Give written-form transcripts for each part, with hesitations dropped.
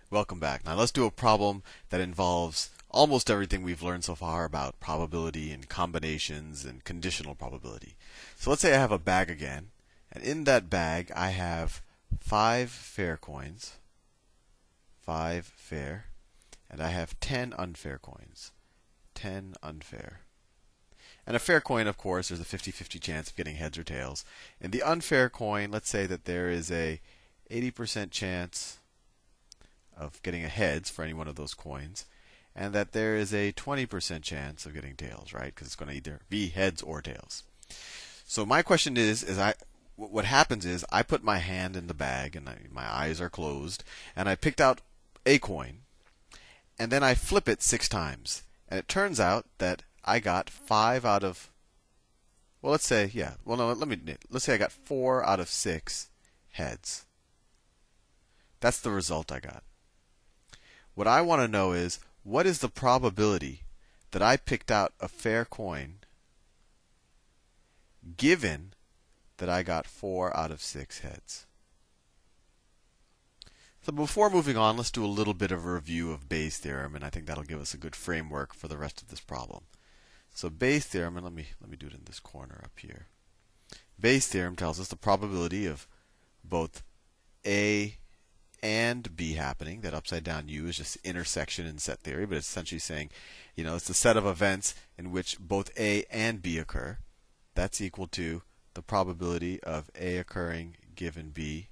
Welcome back. Now let's do a problem that involves almost everything we've learned so far about probability and combinations and conditional probability. So let's say I have a bag again, and in that bag I have 5 fair coins, 5 fair, and I have 10 unfair coins, 10 unfair. And a fair coin, of course, there's a 50-50 chance of getting heads or tails. In the unfair coin, let's say that there is a 80% chance of getting a heads for any one of those coins, and that there is a 20% chance of getting tails, right? Because it's going to either be heads or tails. So my question is what happens is I put my hand in the bag and my eyes are closed, and I picked out a coin, and then I flip it 6 times, and it turns out that I got 5 out of, well, let's say, let's say I got 4 out of 6 heads. That's the result I got. What I want to know is, what is the probability that I picked out a fair coin given that I got 4 out of 6 heads? So before moving on, let's do a little bit of a review of Bayes' theorem, and I think that'll give us a good framework for the rest of this problem. So Bayes' theorem, and let me do it in this corner up here. Bayes' theorem tells us the probability of both A and B happening. That upside down U is just intersection in set theory, but it's essentially saying, it's the set of events in which both A and B occur. That's equal to the probability of A occurring given B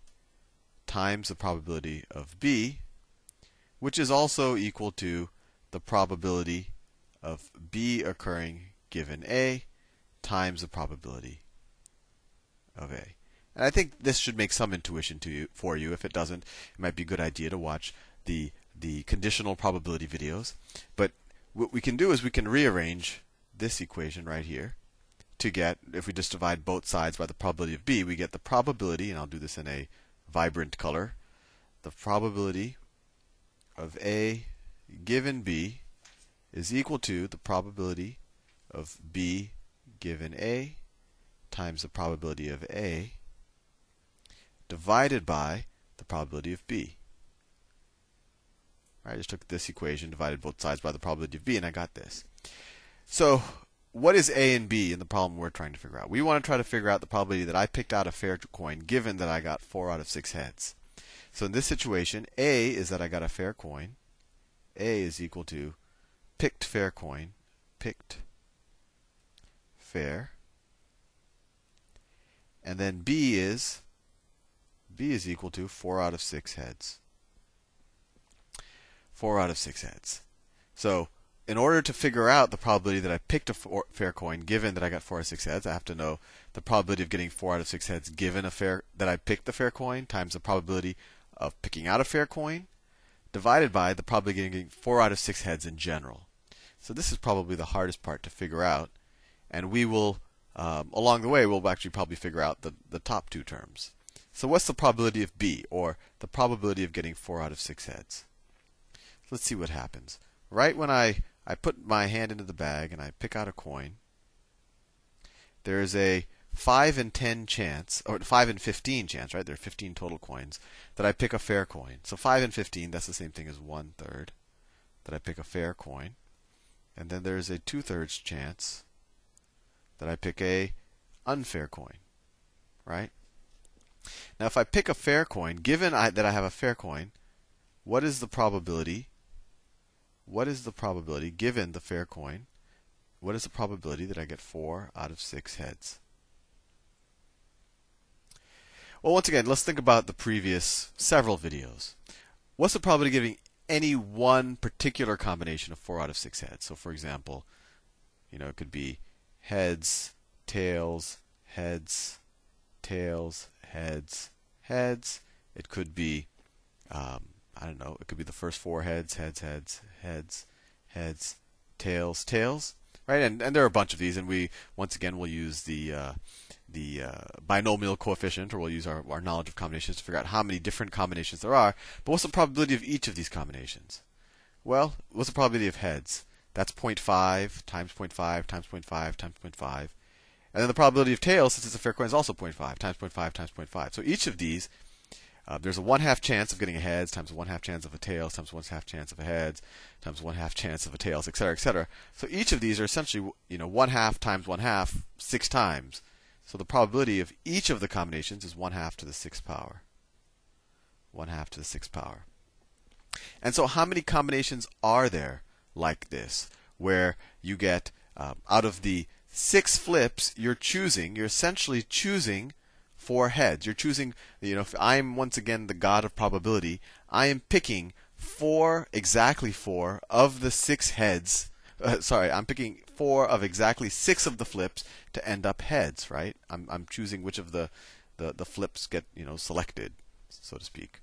times the probability of B, which is also equal to the probability of B occurring given A times the probability of A. And I think this should make some intuition for you. If it doesn't, it might be a good idea to watch the conditional probability videos. But what we can do is we can rearrange this equation right here to get, if we just divide both sides by the probability of B, we get the probability, and I'll do this in a vibrant color, the probability of A given B is equal to the probability of B given A times the probability of A divided by the probability of B. I just took this equation, divided both sides by the probability of B, and I got this. So what is A and B in the problem we're trying to figure out? We want to try to figure out the probability that I picked out a fair coin given that I got 4 out of 6 heads. So in this situation, A is that I got a fair coin. A is equal to picked fair coin, picked fair. And then B is equal to 4 out of 6 heads. 4 out of 6 heads. So in order to figure out the probability that I picked a fair coin, given that I got 4 out of 6 heads, I have to know the probability of getting 4 out of 6 heads given that I picked the fair coin times the probability of picking out a fair coin divided by the probability of getting 4 out of 6 heads in general. So this is probably the hardest part to figure out, and we will, along the way, we'll actually probably figure out the top 2 terms. So what's the probability of B, or the probability of getting 4 out of 6 heads? Let's see what happens. Right when I put my hand into the bag and I pick out a coin, there is a 5 in 10 chance, or 5 in 15 chance, right? There are 15 total coins, that I pick a fair coin. So 5 in 15, that's the same thing as 1/3, that I pick a fair coin. And then there's a 2/3 chance that I pick a unfair coin, right? Now, if I pick a fair coin, given that I have a fair coin, what is the probability? What is the probability, given the fair coin, what is the probability that I get 4 out of 6 heads? Well, once again, let's think about the previous several videos. What's the probability of getting any one particular combination of 4 out of 6 heads? So, for example, it could be heads, tails, heads, tails, heads, heads. It could be, I don't know, it could be the first 4 heads, heads, heads, heads, heads, tails, tails, right? And there are a bunch of these, and we, once again, will use the binomial coefficient, or we'll use our knowledge of combinations to figure out how many different combinations there are. But what's the probability of each of these combinations? Well, what's the probability of heads? That's 0.5 times 0.5 times 0.5 times 0.5. And then the probability of tails, since it's a fair coin, is also 0.5 times 0.5 times 0.5. So each of these there's a 1/2 chance of getting a heads times a 1/2 chance of a tails times 1/2 chance of a heads times 1/2 chance of a tails, etc., etc. So each of these are essentially 1/2 times 1/2 6 times. So the probability of each of the combinations is 1/2 to the 6th power. 1/2 to the 6th power. And so how many combinations are there like this, where you get out of the 6 flips you're essentially choosing 4 heads. You're choosing, if I'm once again the god of probability, I am picking exactly 4 of the 6 heads. I'm picking 4 of exactly 6 of the flips to end up heads, right? I'm choosing which of the flips get selected, so to speak.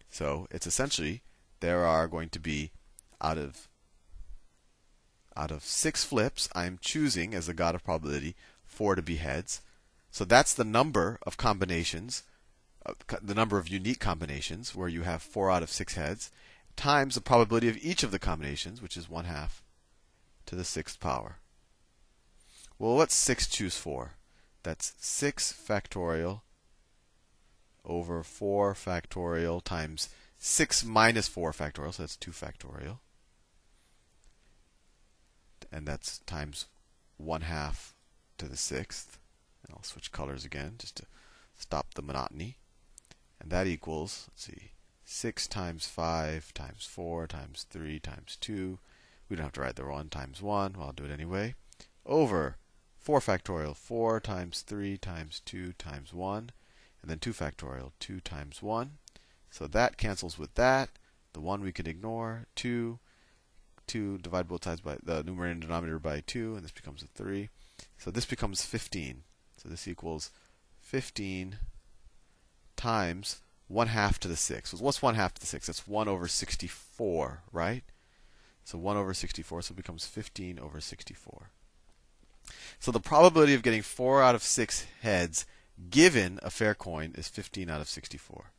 So it's essentially there are going to be out of 6 flips, I'm choosing as the god of probability 4 to be heads. So that's the number of combinations, the number of unique combinations where you have 4 out of 6 heads, times the probability of each of the combinations, which is 1/2 to the 6th power. Well, what's 6 choose 4? That's 6 factorial over 4 factorial times 6 minus 4 factorial, so that's 2 factorial. And that's times 1/2 to the 6th. And I'll switch colors again just to stop the monotony. And that equals, 6 times 5 times 4 times 3 times 2. We don't have to write the 1 times 1. Well, I'll do it anyway. Over 4 factorial, 4 times 3 times 2 times 1. And then 2 factorial, 2 times 1. So that cancels with that. The 1 we can ignore. 2 divide both sides by the numerator and denominator by 2, and this becomes a 3. So this becomes 15. So this equals 15 times 1/2 to the 6. So what's 1/2 to the 6? That's 1 over 64, right? So 1 over 64, so it becomes 15 over 64. So the probability of getting 4 out of 6 heads given a fair coin is 15 out of 64.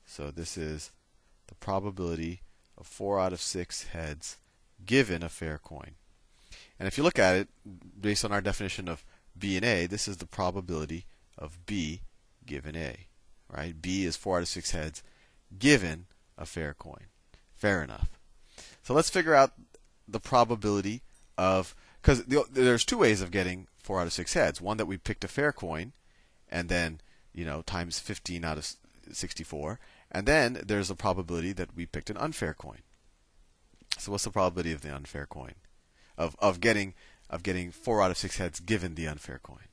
So this is the probability of 4 out of 6 heads given a fair coin. And if you look at it, based on our definition of B and A, this is the probability of B given A. Right? B is 4 out of 6 heads given a fair coin. Fair enough. So let's figure out the probability of, because there's 2 ways of getting 4 out of 6 heads. One that we picked a fair coin, and then times 15 out of 64, and then there's a probability that we picked an unfair coin. So what's the probability of the unfair coin? Of getting 4 out of 6 heads given the unfair coin?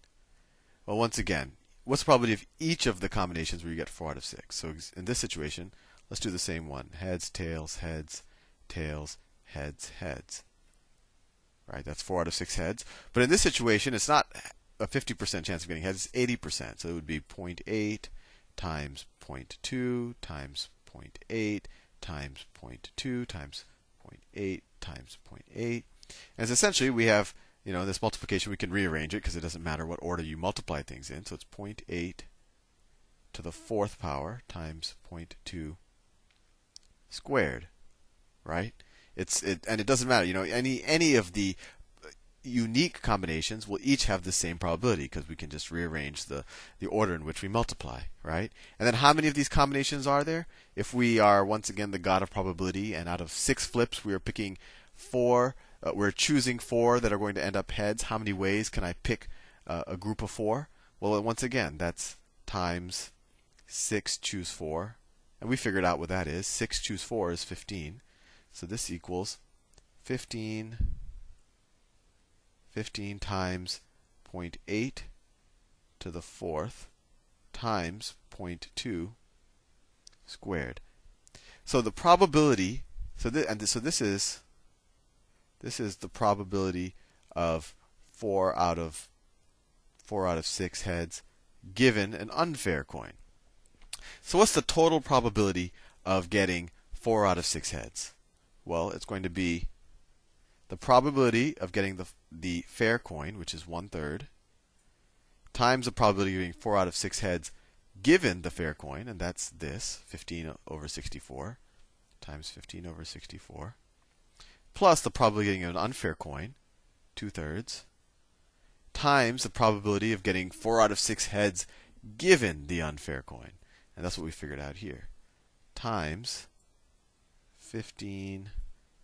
Well, once again, what's the probability of each of the combinations where you get 4 out of 6? So in this situation, let's do the same one. Heads, tails, heads, tails, heads, heads. Right? That's 4 out of 6 heads. But in this situation, it's not a 50% chance of getting heads, it's 80%. So it would be 0.8 times 0.2 times 0.8 times 0.2 times 0.8 times 0.8. And it's essentially we have, this multiplication, we can rearrange it because it doesn't matter what order you multiply things in. So it's 0.8 to the 4th power times 0.2 squared. Right? And it doesn't matter. Any of the unique combinations will each have the same probability because we can just rearrange the order in which we multiply, right? And then how many of these combinations are there? If we are once again the god of probability, and out of 6 flips we are picking 4, we're choosing 4 that are going to end up heads. How many ways can I pick a group of 4? Well, once again, that's times 6 choose 4, and we figured out what that is. 6 choose 4 is 15, so this equals 15 times 0.8 to the 4th times 0.2 squared. So the probability, this is the probability of 4 out of 6 heads given an unfair coin. So what's the total probability of getting 4 out of 6 heads? Well, it's going to be the probability of getting the fair coin, which is 1/3, times the probability of getting 4 out of 6 heads given the fair coin, and that's this, 15 over 64, times 15 over 64, plus the probability of getting an unfair coin, 2/3, times the probability of getting 4 out of 6 heads given the unfair coin. and that's what we figured out here, times 15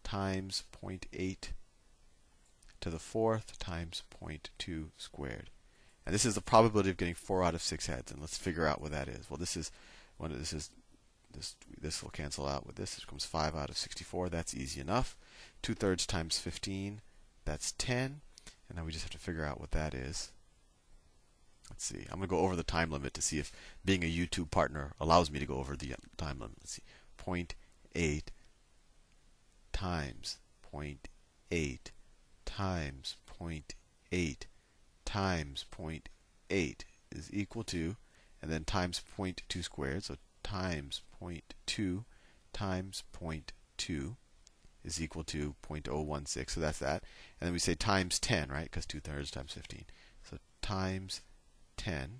times 0.8 to the fourth times 0.2 squared. And this is the probability of getting 4 out of 6 heads. And let's figure out what that is. Well, this will cancel out with this. It becomes 5 out of 64. That's easy enough. 2/3 times 15, that's 10. And now we just have to figure out what that is. Let's see. I'm going to go over the time limit to see if being a YouTube partner allows me to go over the time limit. Let's see. 0.8 times 0.8 times 0.8 times 0.8 is equal to, and then times 0.2 squared, so times 0.2 times 0.2 is equal to 0.016, so that's that. And then we say times 10, right? Because 2/3 times 15. So times 10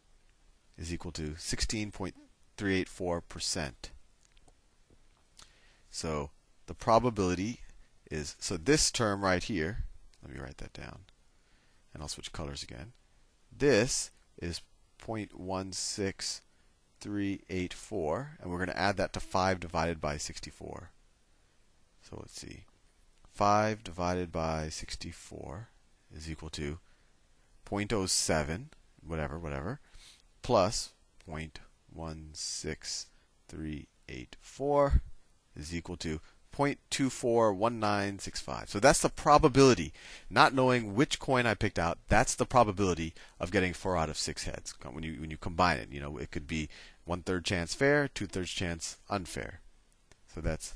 is equal to 16.384%. So the probability is, so this term right here, let me write that down, and I'll switch colors again. This is 0.16384, and we're going to add that to 5 divided by 64. So let's see. 5 divided by 64 is equal to 0.07, whatever, plus 0.16384 is equal to 0.241965. So that's the probability, not knowing which coin I picked out. That's the probability of getting 4 out of 6 heads. When you combine it, it could be 1/3 chance fair, 2/3 chance unfair. So that's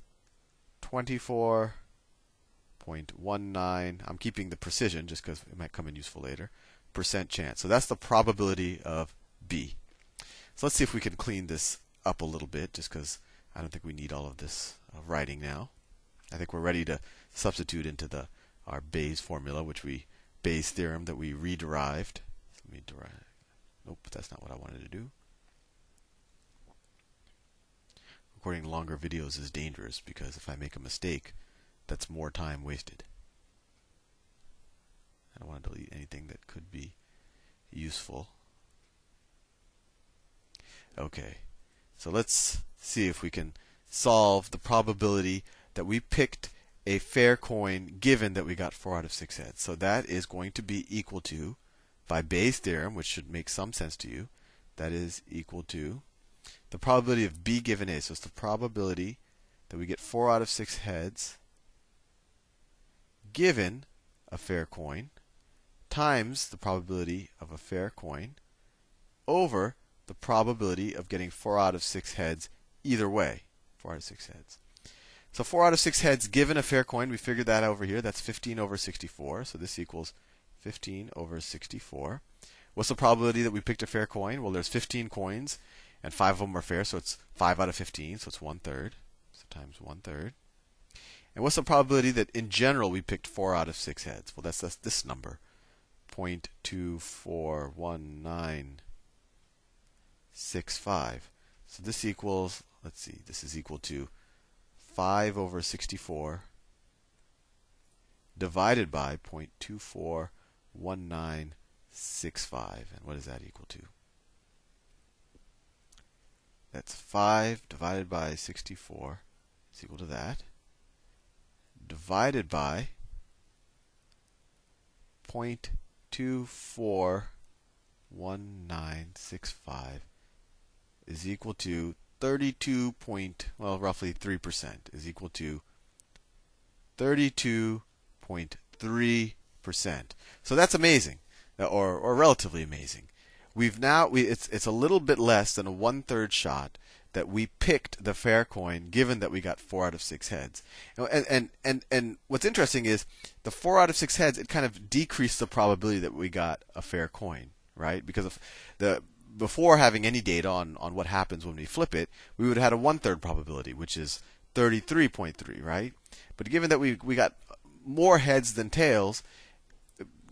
24.19. I'm keeping the precision just because it might come in useful later. % chance. So that's the probability of B. So let's see if we can clean this up a little bit, just because I don't think we need all of this writing now. I think we're ready to substitute into our Bayes formula, Bayes theorem that we rederived. Let me derive. Nope, that's not what I wanted to do. Recording longer videos is dangerous because if I make a mistake, that's more time wasted. I don't want to delete anything that could be useful. Okay, so let's see if we can solve the probability that we picked a fair coin given that we got 4 out of 6 heads. So that is going to be equal to, by Bayes' theorem, which should make some sense to you, that is equal to the probability of B given A. So it's the probability that we get 4 out of 6 heads given a fair coin times the probability of a fair coin over the probability of getting 4 out of 6 heads either way. 4 out of 6 heads. So 4 out of 6 heads given a fair coin, we figured that over here. That's 15 over 64. So this equals 15 over 64. What's the probability that we picked a fair coin? Well, there's 15 coins, and 5 of them are fair, so it's 5 out of 15, so it's 1/3. So times 1/3. And what's the probability that in general we picked 4 out of 6 heads? Well, that's this number, 0.241965. So this equals, let's see, this is equal to 5 over 64 divided by 0.241965. And what is that equal to? That's 5 divided by 64 is equal to that, divided by 0.241965 is equal to roughly 3%, is equal to 32.3%. So that's amazing, or relatively amazing. It's a little bit less than a 1/3 shot that we picked the fair coin, given that we got 4 out of 6 heads. And what's interesting is the 4 out of 6 heads, it kind of decreased the probability that we got a fair coin, right? Because of before having any data on what happens when we flip it, we would have had a 1/3 probability, which is 33.3, right? But given that we got more heads than tails,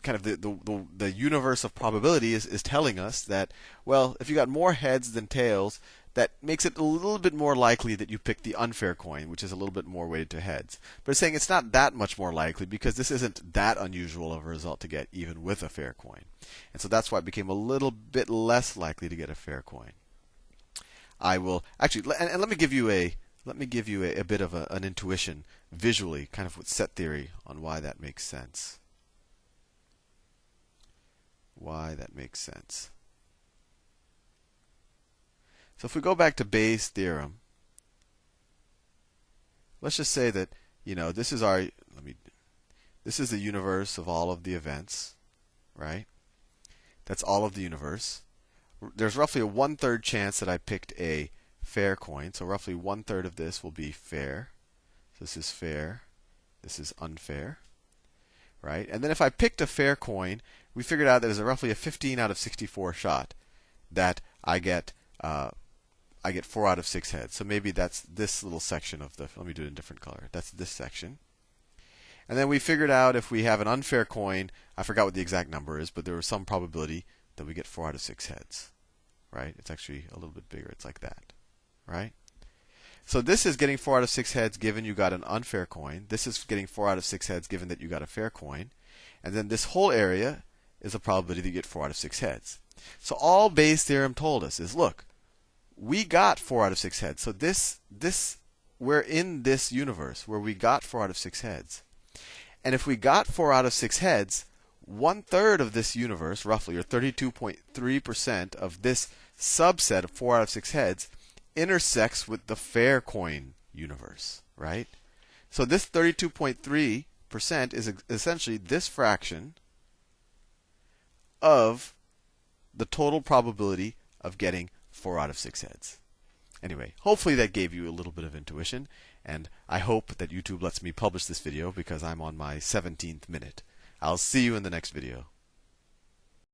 kind of the universe of probability is telling us that, well, if you got more heads than tails, that makes it a little bit more likely that you pick the unfair coin, which is a little bit more weighted to heads. But it's saying it's not that much more likely because this isn't that unusual of a result to get even with a fair coin. And so that's why it became a little bit less likely to get a fair coin. I will actually, and let me give you a bit of an intuition visually, kind of with set theory on why that makes sense. Why that makes sense. So if we go back to Bayes' theorem, let's just say that this is this is the universe of all of the events, right? That's all of the universe. There's roughly a 1/3 chance that I picked a fair coin, so roughly 1/3 of this will be fair. So this is fair, this is unfair, right? And then if I picked a fair coin, we figured out that there's roughly a 15 out of 64 shot that I get 4 out of 6 heads. So maybe that's this little section of the. Let me do it in a different color. That's this section. And then we figured out if we have an unfair coin, I forgot what the exact number is, but there was some probability that we get 4 out of 6 heads, right? It's actually a little bit bigger. It's like that, right? So this is getting 4 out of 6 heads given you got an unfair coin. This is getting 4 out of 6 heads given that you got a fair coin. And then this whole area is a probability that you get 4 out of 6 heads. So all Bayes' theorem told us is, look, we got 4 out of 6 heads. So we're in this universe where we got 4 out of 6 heads. And if we got 4 out of 6 heads, 1/3 of this universe, roughly, or 32.3% of this subset of 4 out of 6 heads, intersects with the fair coin universe, right? So this 32.3% is essentially this fraction of the total probability of getting 4 out of 6 heads. Anyway, hopefully that gave you a little bit of intuition, and I hope that YouTube lets me publish this video because I'm on my 17th minute. I'll see you in the next video.